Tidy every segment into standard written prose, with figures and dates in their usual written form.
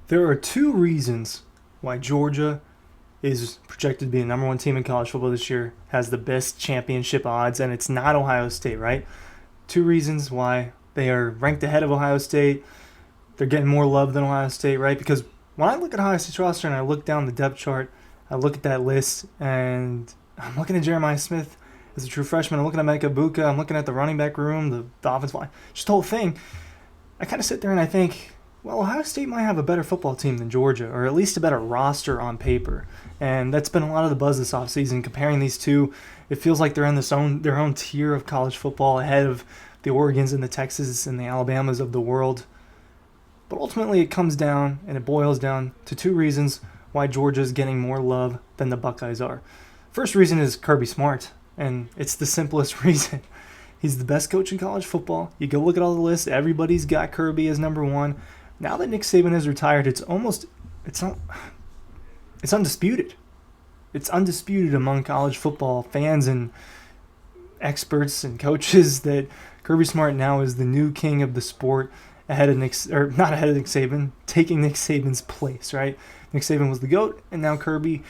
There are two reasons why Georgia is projected to be the number one team in college football this year, has the best championship odds, and it's not Ohio State, right? Two reasons why they are ranked ahead of Ohio State. They're getting more love than Ohio State, right? Because when I look at Ohio State's roster and I look down the depth chart, I look at that list, and I'm looking at Jeremiah Smith as a true freshman. I'm looking at Micah Buka. I'm looking at the running back room, the offensive line, just the whole thing. I kind of sit there and I think, well, Ohio State might have a better football team than Georgia, or at least a better roster on paper. And that's been a lot of the buzz this offseason. Comparing these two, it feels like they're in their own tier of college football ahead of the Oregons and the Texas and the Alabamas of the world. But ultimately, it comes down and it boils down to two reasons why Georgia is getting more love than the Buckeyes are. First reason is Kirby Smart, and it's the simplest reason. He's the best coach in college football. You go look at all the lists. Everybody's got Kirby as number one. Now that Nick Saban has retired, it's undisputed. It's undisputed among college football fans and experts and coaches that Kirby Smart now is the new king of the sport, ahead of not ahead of Nick Saban, taking Nick Saban's place. Right? Nick Saban was the GOAT, and now Kirby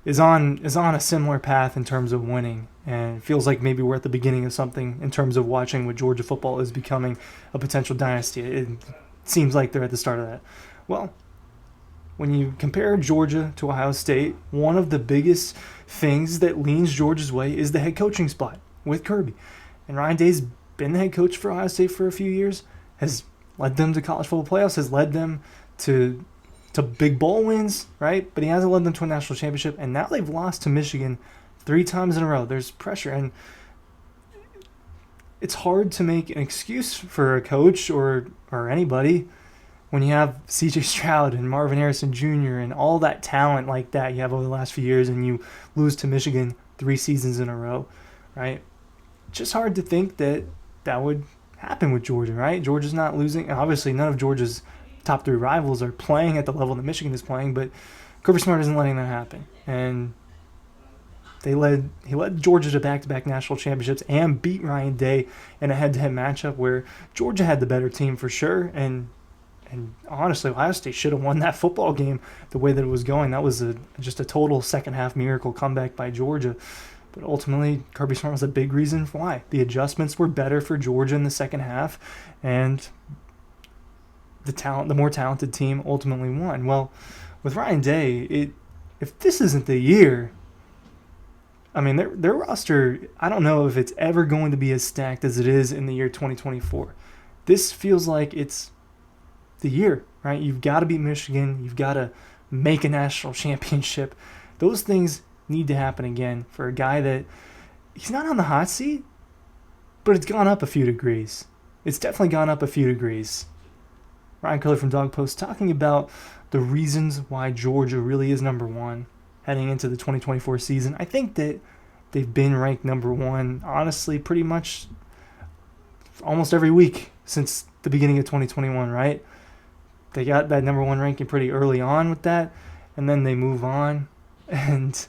is on a similar path in terms of winning, and it feels like maybe we're at the beginning of something in terms of watching what Georgia football is becoming a potential dynasty. It seems like they're at the start of that. Well, when you compare Georgia to Ohio State, one of the biggest things that leans Georgia's way is the head coaching spot with Kirby. And Ryan Day's been the head coach for Ohio State for a few years, has led them to college football playoffs, has led them to big bowl wins, right? But he hasn't led them to a national championship, and now they've lost to Michigan 3 times in a row. There's pressure, and it's hard to make an excuse for a coach or anybody when you have C.J. Stroud and Marvin Harrison Jr. and all that talent like that you have over the last few years, and you lose to Michigan 3 seasons in a row, right? It's just hard to think that would happen with Georgia, right? Georgia's not losing. Obviously, none of Georgia's top 3 rivals are playing at the level that Michigan is playing, but Kirby Smart isn't letting that happen. And he led Georgia to back-to-back national championships and beat Ryan Day in a head-to-head matchup where Georgia had the better team for sure. And honestly, Ohio State should have won that football game the way that it was going. That was just a total second-half miracle comeback by Georgia. But ultimately, Kirby Smart was a big reason for why. The adjustments were better for Georgia in the second half, and the more talented team ultimately won. Well, with Ryan Day, if this isn't the year, I mean, their roster, I don't know if it's ever going to be as stacked as it is in the year 2024. This feels like it's the year, right? You've got to beat Michigan. You've got to make a national championship. Those things need to happen again for a guy that he's not on the hot seat, but it's gone up a few degrees. It's definitely gone up a few degrees. Ryan Curley from Dawg Post talking about the reasons why Georgia really is number one heading into the 2024 season. I think that they've been ranked number one, honestly, pretty much almost every week since the beginning of 2021, right? They got that number one ranking pretty early on with that, and then they move on and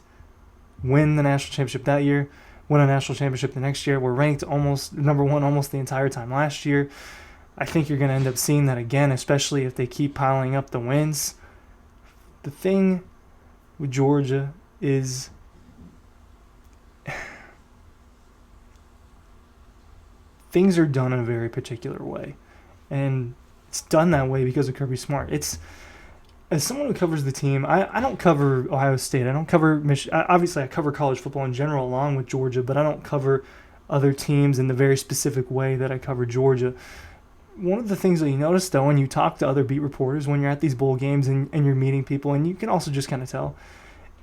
win the national championship that year, win a national championship the next year. We're ranked almost number one almost the entire time last year. I think you're going to end up seeing that again, especially if they keep piling up the wins. The thing with Georgia is things are done in a very particular way. And it's done that way because of Kirby Smart. As someone who covers the team, I don't cover Ohio State. I don't cover Michigan. Obviously, I cover college football in general along with Georgia, but I don't cover other teams in the very specific way that I cover Georgia. One of the things that you notice, though, when you talk to other beat reporters, when you're at these bowl games and you're meeting people, and you can also just kind of tell,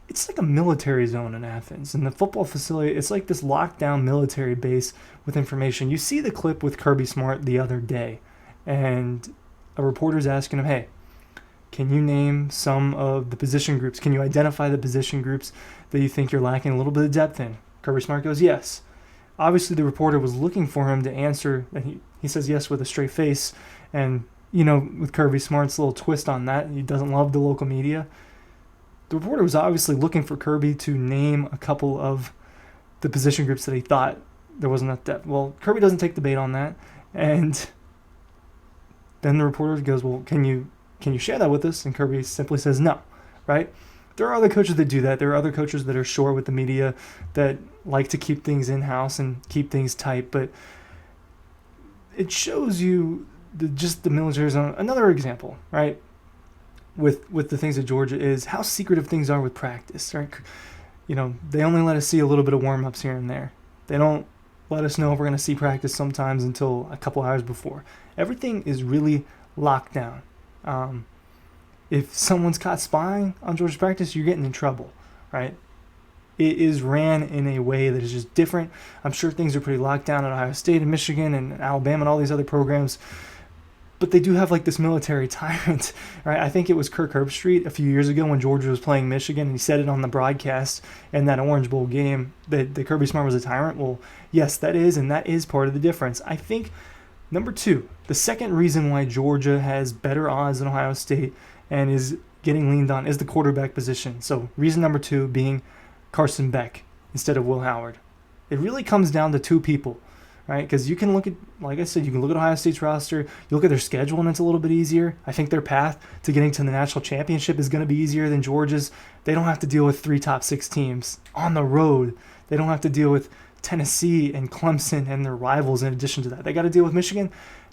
it's like a military zone in Athens. And the football facility, it's like this lockdown military base with information. You see the clip with Kirby Smart the other day, and a reporter's asking him, hey, can you name some of the position groups? Can you identify the position groups that you think you're lacking a little bit of depth in? Kirby Smart goes, yes. Obviously, the reporter was looking for him to answer, and he says yes with a straight face. And, with Kirby Smart's little twist on that, he doesn't love the local media. The reporter was obviously looking for Kirby to name a couple of the position groups that he thought there wasn't enough depth. Well, Kirby doesn't take the bait on that. And then the reporter goes, well, can you Can you share that with us? And Kirby simply says no, right? There are other coaches that do that. There are other coaches that are short with the media that like to keep things in-house and keep things tight. But it shows you just the military zone. Another example, right, with the things at Georgia is how secretive things are with practice, right? They only let us see a little bit of warm-ups here and there. They don't let us know if we're going to see practice sometimes until a couple hours before. Everything is really locked down. If someone's caught spying on Georgia's practice, you're getting in trouble, right? It is ran in a way that is just different. I'm sure things are pretty locked down at Ohio State and Michigan and Alabama and all these other programs, but they do have like this military tyrant, right? I think it was Kirk Herbstreit a few years ago when Georgia was playing Michigan, and he said it on the broadcast in that Orange Bowl game that Kirby Smart was a tyrant. Well, yes, that is part of the difference. I think number two, the second reason why Georgia has better odds than Ohio State and is getting leaned on is the quarterback position. So reason number two being Carson Beck instead of Will Howard. It really comes down to two people, right? Because you can look at, like I said, you can look at Ohio State's roster, you look at their schedule and it's a little bit easier. I think their path to getting to the national championship is going to be easier than Georgia's. They don't have to deal with 3 top 6 teams on the road. They don't have to deal with Tennessee and Clemson and their rivals in addition to that. They got to deal with Michigan.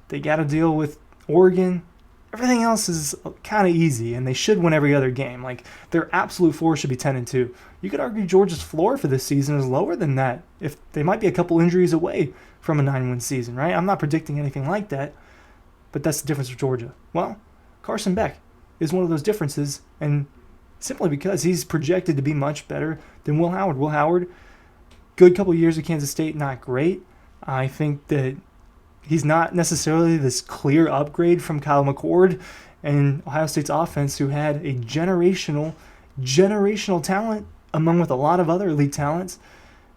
They got to deal with Oregon. Everything else is kind of easy, and they should win every other game. Like, their absolute floor should be 10-2. You could argue Georgia's floor for this season is lower than that. If they might be a couple injuries away from a 9-win season, right? I'm not predicting anything like that, but that's the difference with Georgia. Well, Carson Beck is one of those differences, and simply because he's projected to be much better than Will Howard. Will Howard, good couple years at Kansas State, not great. I think that he's not necessarily this clear upgrade from Kyle McCord and Ohio State's offense, who had a generational talent among with a lot of other elite talents,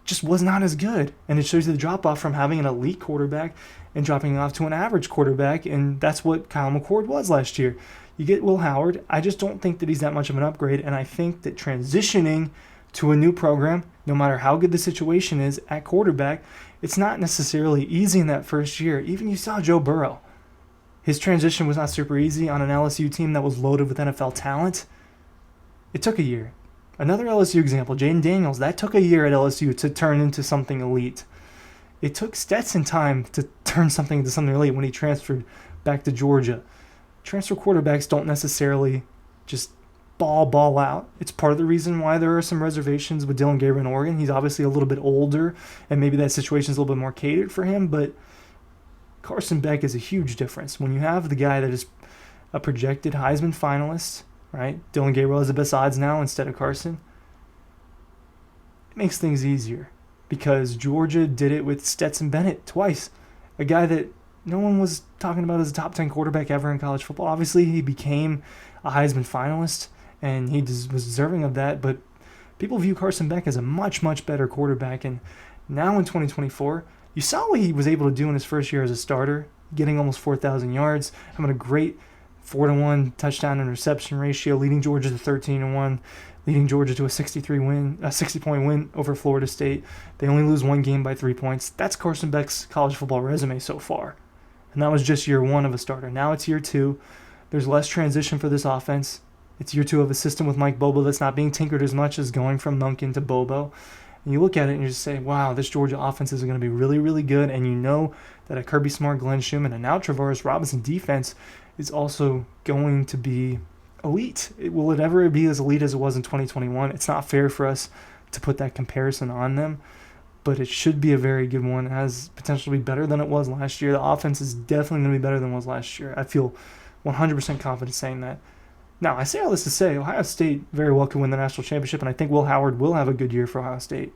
just was not as good. And it shows you the drop-off from having an elite quarterback and dropping off to an average quarterback, and that's what Kyle McCord was last year. You get Will Howard. I just don't think that he's that much of an upgrade, and I think that transitioning to a new program, no matter how good the situation is at quarterback, it's not necessarily easy in that first year. Even you saw Joe Burrow. His transition was not super easy on an LSU team that was loaded with NFL talent. It took a year. Another LSU example, Jaden Daniels, that took a year at LSU to turn into something elite. It took Stetson time to turn something into something elite when he transferred back to Georgia. Transfer quarterbacks don't necessarily just ball out. It's part of the reason why there are some reservations with Dylan Gabriel in Oregon. He's obviously a little bit older, and maybe that situation is a little bit more catered for him, but Carson Beck is a huge difference. When you have the guy that is a projected Heisman finalist, right? Dylan Gabriel has the best odds now instead of Carson. It makes things easier because Georgia did it with Stetson Bennett twice, a guy that no one was talking about as a top 10 quarterback ever in college football. Obviously, he became a Heisman finalist, and he was deserving of that, but people view Carson Beck as a much, much better quarterback. And now in 2024, you saw what he was able to do in his first year as a starter, getting almost 4,000 yards, having a great 4-1 touchdown interception ratio, leading Georgia to 13-1, leading Georgia to a 60-point win over Florida State. They only lose one game by 3 points. That's Carson Beck's college football resume so far. And that was just year one of a starter. Now it's year two. There's less transition for this offense. It's year two of a system with Mike Bobo that's not being tinkered as much as going from Munkin to Bobo. And you look at it and you just say, wow, this Georgia offense is going to be really, really good. And you know that a Kirby Smart, Glenn Schumann, and now Travaris Robinson defense is also going to be elite. Will it ever be as elite as it was in 2021? It's not fair for us to put that comparison on them, but it should be a very good one. It has potential to be better than it was last year. The offense is definitely going to be better than it was last year. I feel 100% confident saying that. Now, I say all this to say Ohio State very well could win the national championship, and I think Will Howard will have a good year for Ohio State.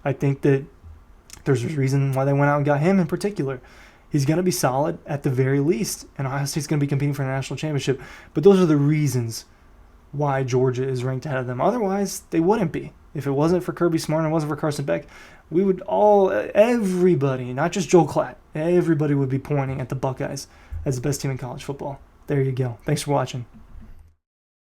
I think that there's a reason why they went out and got him in particular. He's going to be solid at the very least, and Ohio State's going to be competing for a national championship. But those are the reasons why Georgia is ranked ahead of them. Otherwise, they wouldn't be. If it wasn't for Kirby Smart and it wasn't for Carson Beck, we would everybody, not just Joel Klatt, everybody would be pointing at the Buckeyes as the best team in college football. There you go. Thanks for watching.